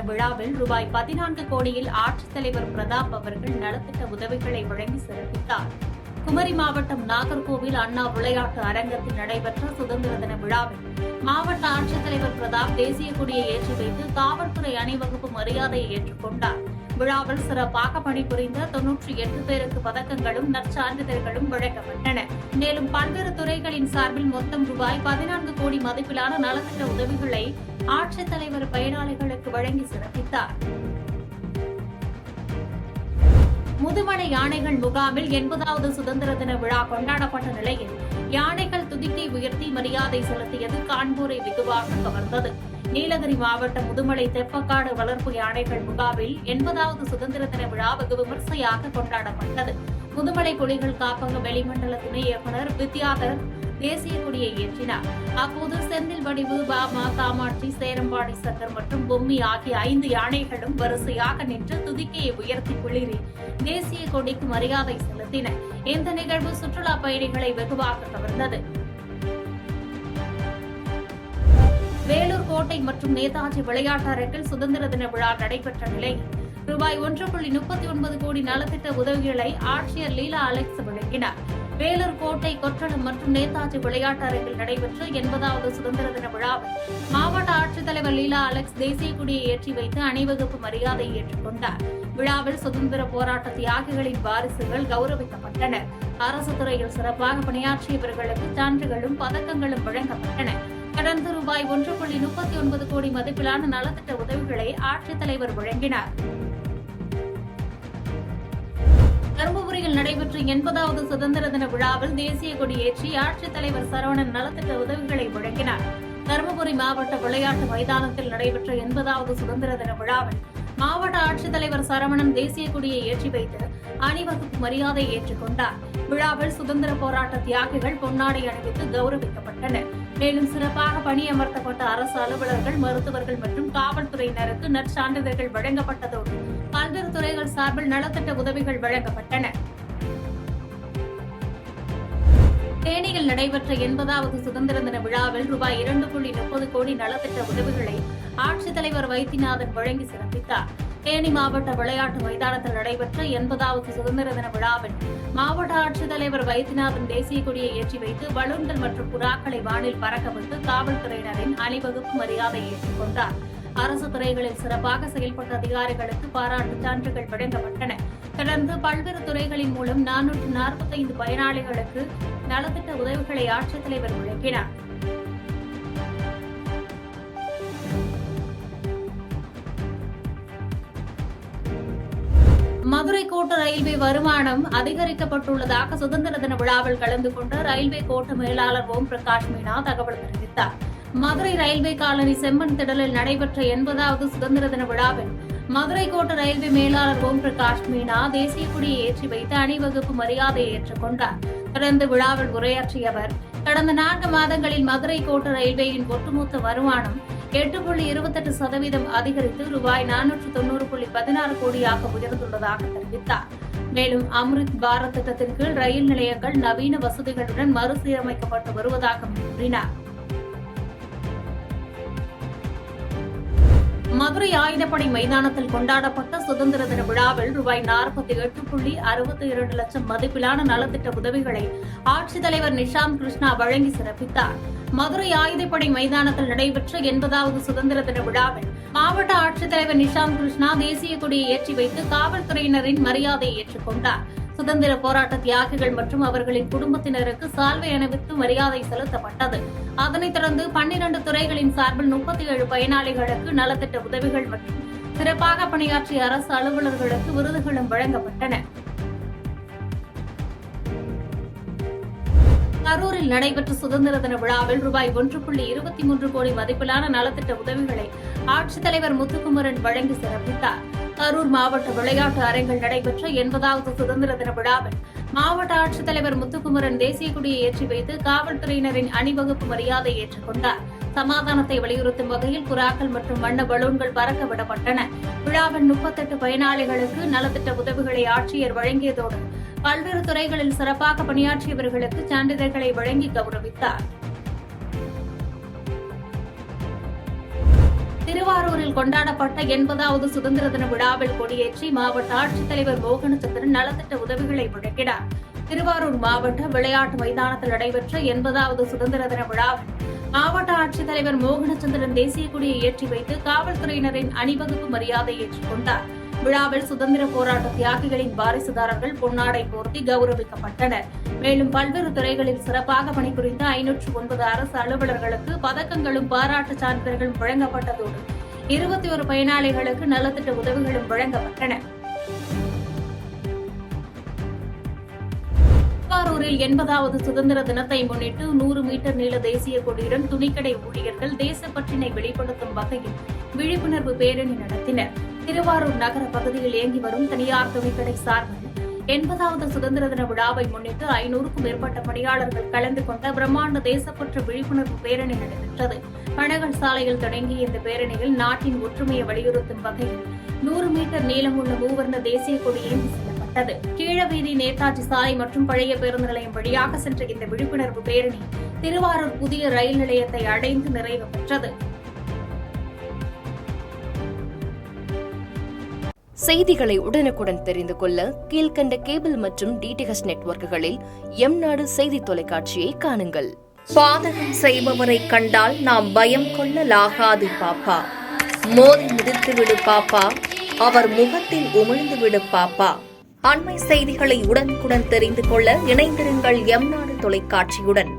விழாவில் ரூபாய் 14 கோடியில் ஆட்சித்தலைவர் பிரதாப் அவர்கள் நலத்திட்ட உதவிகளை வழங்கி சிறப்பித்தார். குமரி மாவட்டம் நாகர்கோவில் அண்ணா விளையாட்டு அரங்கத்தில் நடைபெற்ற சுதந்திர தின விழாவில் மாவட்ட ஆட்சித்தலைவர் பிரதாப் தேசிய கொடியை ஏற்றி வைத்து காவல்துறை அணிவகுப்பு மரியாதையை ஏற்றுக்கொண்டார். விழாவில் சிறப்பாக பணிபுரிந்த 98 பேருக்கு பதக்கங்களும் நற்சான்றிதழ்களும் வழங்கப்பட்டன. மேலும் பல்வேறு துறைகளின் சார்பில் மொத்தம் ரூபாய் 14 கோடி மதிப்பிலான நலத்திட்ட உதவிகளை ஆட்சித்தலைவர் பயனாளிகளுக்கு வழங்கி சிறப்பித்தார். முதுமலை யானைகள் முகாமில் 80வது சுதந்திர தின விழா கொண்டாடப்பட்ட நிலையில் யானைகள் துதிக்கை உயர்த்தி மரியாதை செலுத்தியது காண்போரை வெகுவாக கவர்ந்தது. நீலகிரி மாவட்டம் முதுமலை தெப்பக்காடு வளர்ப்பு யானைகள் முகாமில் 80வது சுதந்திர தின விழா வெகு விமர்சையாக கொண்டாடப்பட்டது. முதுமலை புலிகள் காப்பக வெளிமண்டல துணை இயக்குநர் வித்யாதர் தேசிய கொடியை ஏற்றினார். அப்போது செந்தில் வடிவு, பாமா, காமாட்சி, சேரம்பாடி சங்கர் மற்றும் பொம்மி ஆகிய 5 யானைகளும் வரிசையாக நின்று துதிக்கையை உயர்த்தி குளிரி தேசிய கொடிக்கு மரியாதை செலுத்தின. இந்த நிகழ்வு சுற்றுலா பயணிகளை வெகுவாக கவர்ந்தது. வேலூர் கோட்டை மற்றும் நேதாஜி விளையாட்டு அரங்கில் சுதந்திர தின விழா நடைபெற்ற நிலையில் ரூபாய் 1.39 கோடி நலத்திட்ட உதவிகளை ஆட்சியர் லீலா அலெக்ஸ் வழங்கினார். வேலூர் கோட்டை, கொற்றடம் மற்றும் நேதாஜி விளையாட்டு அரங்கில் நடைபெற்ற 80வது சுதந்திர தின விழாவில் மாவட்ட ஆட்சித்தலைவர் லீலா அலெக்ஸ் தேசிய கொடியை ஏற்றி வைத்து அணிவகுப்பு மரியாதையை ஏற்றுக்கொண்டார். விழாவில் சுதந்திர போராட்ட தியாகிகளின் வாரிசுகள் கௌரவிக்கப்பட்டனர். அரசு துறையில் சிறப்பாக பணியாற்றியவர்களுக்கு சான்றுகளும் பதக்கங்களும் வழங்கப்பட்டன. கடந்த ரூபாய் 1.39 கோடி மதிப்பிலான நலத்திட்ட உதவிகளை ஆட்சித்தலைவர் வழங்கினார். தருமபுரியில் நடைபெற்ற 80வது சுதந்திர தின விழாவில் தேசிய கொடி ஏற்றி ஆட்சித்தலைவர் சரவணன் நலத்திட்ட உதவிகளை வழங்கினார். தருமபுரி மாவட்ட விளையாட்டு மைதானத்தில் நடைபெற்ற 80வது சுதந்திர தின விழாவில் மாவட்ட ஆட்சித்தலைவர் சரவணன் தேசிய கொடியை ஏற்றி வைத்து அணிவகுப்பு மரியாதையை ஏற்றுக்கொண்டார். விழாவில் சுதந்திர போராட்ட தியாகிகள் பொன்னாடை அணிவித்து கௌரவிக்கப்பட்டனர். மேலும் சிறப்பாக பணியமர்த்தப்பட்ட அரசு அலுவலர்கள், மருத்துவர்கள் மற்றும் காவல்துறையினருக்கு நற்சான்றிதழ்கள் வழங்கப்பட்டதோடு பல்வேறு துறைகள் சார்பில் நலத்திட்ட உதவிகள் வழங்கப்பட்டன. தேனியில் நடைபெற்ற 80வது சுதந்திர தின விழாவில் ரூபாய் 2.30 கோடி நலத்திட்ட உதவிகளை ஆட்சித்தலைவர் வைத்தியநாதன் வழங்கி சிறப்பித்தார். தேனி மாவட்ட விளையாட்டு மைதானத்தில் நடைபெற்ற 80வது சுதந்திர தின விழாவில் மாவட்ட ஆட்சித்தலைவர் வைத்தியநாதன் தேசிய கொடியை ஏற்றி வைத்து பலூன்கள் மற்றும் புறாக்களை வானில் பறக்கவிட்டு காவல்துறையினரின் அணிவகுப்பு மரியாதையை ஏற்றுக்கொண்டார். அரசு துறைகளில் சிறப்பாக செயல்பட்ட அதிகாரிகளுக்கு பாராட்டு சான்றுகள் வழங்கப்பட்டன. தொடர்ந்து பல்வேறு துறைகளின் மூலம் 445 பயனாளிகளுக்கு நலத்திட்ட உதவிகளை ஆட்சித்தலைவர் வழங்கினார். மதுரை கோட்ட ரயில்வே வருமானம் அதிகரிக்கப்பட்டுள்ளதாக சுதந்திர தின விழாவில் கலந்து கொண்ட ரயில்வே கோட்ட மேலாளர் ஓம் பிரகாஷ் மீனா தகவல் தெரிவித்தார். மதுரை ரயில்வே காலனி செம்மன் திடலில் நடைபெற்ற 80வது சுதந்திர தின விழாவில் மதுரை கோட்ட ரயில்வே மேலாளர் ஓம் பிரகாஷ் மீனா தேசிய கொடியை ஏற்றி வைத்து அணிவகுப்பு மரியாதையை ஏற்றுக்கொண்டார். தொடர்ந்து விழாவில் உரையாற்றிய அவர், கடந்த 4 மாதங்களில் மதுரை கோட்ட ரயில்வேயின் ஒட்டுமொத்த வருமானம் 8.28% அதிகரித்து ரூபாய் 490.16 கோடியாக உயர்ந்துள்ளதாக தெரிவித்தார். மேலும் அம்ரித் பாரத் திட்டத்தின் கீழ் ரயில் நிலையங்கள் நவீன வசதிகளுடன் மறுசீரமைக்கப்பட்டு வருவதாக கூறினார். மதுரை ஆயுதப்படை மைதானத்தில் கொண்டாடப்பட்ட சுதந்திர தின விழாவில் ரூபாய் 48.62 லட்சம் மதிப்பிலான நலத்திட்ட உதவிகளை ஆட்சித்தலைவர் நிஷாந்த் கிருஷ்ணா வழங்கி சிறப்பித்தார். மதுரை ஆயுதப்படை மைதானத்தில் நடைபெற்ற 80வது சுதந்திர தின விழாவில் மாவட்ட ஆட்சித்தலைவர் நிஷாந்த் கிருஷ்ணா தேசிய கொடியை ஏற்றி வைத்து காவல்துறையினரின் மரியாதையை ஏற்றுக்கொண்டார். சுதந்திர போராட்ட தியாகிகள் மற்றும் அவர்களின் குடும்பத்தினருக்கு சால்வை அணிவித்து மரியாதை செலுத்தப்பட்டது. அதனைத் தொடர்ந்து 12 துறைகளின் சார்பில் 37 பயனாளிகளுக்கு நலத்திட்ட உதவிகள் மற்றும் சிறப்பாக பணியாற்றிய அரசு அலுவலர்களுக்கு விருதுகளும் வழங்கப்பட்டன. கரூரில் நடைபெற்ற சுதந்திர தின விழாவில் ரூபாய் 1.23 கோடி மதிப்பிலான நலத்திட்ட உதவிகளை ஆட்சித்தலைவர் முத்துக்குமரன் வழங்கி சிறப்பித்தார். கரூர் மாவட்ட விளையாட்டு அரங்கில் நடைபெற்ற 80வது சுதந்திர தின விழாவில் மாவட்ட ஆட்சித்தலைவர் முத்துக்குமரன் தேசிய கொடியை ஏற்றி வைத்து காவல்துறையினரின் அணிவகுப்பு மரியாதையை ஏற்றுக்கொண்டார். சமாதானத்தை வலியுறுத்தும் வகையில் புறாக்கள் மற்றும் வண்ண பலூன்கள் பறக்க விடப்பட்டன. விழாவில் 38 பயனாளிகளுக்கு நலத்திட்ட உதவிகளை ஆட்சியர் வழங்கியதோடு பல்வேறு துறைகளில் சிறப்பாக பணியாற்றியவர்களுக்கு சான்றிதழ்களை வழங்கி கௌரவித்தார். திருவாரூரில் கொண்டாடப்பட்ட 80வது சுதந்திர தின விழாவில் கொடியேற்றி மாவட்ட ஆட்சித்தலைவர் மோகனச்சந்திரன் நலத்திட்ட உதவிகளை வழங்கினார். திருவாரூர் மாவட்ட விளையாட்டு மைதானத்தில் நடைபெற்ற 80வது சுதந்திர தின விழாவில் மாவட்ட ஆட்சித்தலைவர் மோகனச்சந்திரன் தேசிய கொடியை ஏற்றி வைத்து காவல்துறையினரின் அணிவகுப்பு மரியாதை ஏற்றுக்கொண்டார். விழாவில் சுதந்திர போராட்ட தியாகிகளின் வாரிசுதாரர்கள் பொன்னாடை போர்த்தி கௌரவிக்கப்பட்டனர். மேலும் பல்வேறு துறைகளில் சிறப்பாக பணிபுரிந்த 509 அரசு அலுவலர்களுக்கு பதக்கங்களும் பாராட்டு சான்றிதழ்களும் வழங்கப்பட்டதோடு 21 பயனாளிகளுக்கு நலத்திட்ட உதவிகளும் வழங்கப்பட்டன. திருவாரூரில் 80வது சுதந்திர தினத்தை முன்னிட்டு 100 மீட்டர் நீள தேசிய கொடியுடன் துணிக்கடை ஊழியர்கள் தேசப்பற்றினை வெளிப்படுத்தும் வகையில் விழிப்புணர்வு பேரணி நடத்தினர். திருவாரூர் நகர பகுதியில் இயங்கி வரும் தனியார் துணிக்கடை சார்பில் 80வது சுதந்திர தின விழாவை முன்னிட்டு 500க்கும் மேற்பட்ட பணியாளர்கள் கலந்து கொண்ட பிரம்மாண்ட தேசப்பற்று விழிப்புணர்வு பேரணி நடைபெற்றது. பனகல் சாலையில் தொடங்கிய இந்த பேரணியில் நாட்டின் ஒற்றுமையை வலியுறுத்தும் வகையில் 100 மீட்டர் நீளமுள்ள மூவர்ண தேசிய கொடி ஏந்தி செல்லப்பட்டது. கீழவீதி, நேதாஜி சாலை மற்றும் பழைய பேருந்து நிலையம் வழியாக சென்ற இந்த விழிப்புணர்வு பேரணி திருவாரூர் புதிய ரயில் நிலையத்தை அடைந்து நிறைவு பெற்றது. செய்திகளை உடனுக்குடன் தெரிந்து கொள்ள கீழ்கண்ட கேபிள் மற்றும் டிடிஎச் நெட்வொர்க்குகளில் எம்நாடு செய்தி தொலைக்காட்சியை காணுங்கள். பாதகம் செய்பவரை கண்டால் நாம் பயம் கொள்ளலாகாது பாப்பா. மோதி மிதித்து விடு பாப்பா, அவர் முகத்தில் உமிழ்ந்து விடு பாப்பா. அண்மை செய்திகளை உடனுக்குடன் தெரிந்து கொள்ள இணைந்திருங்கள் எம்நாடு தொலைக்காட்சியுடன்.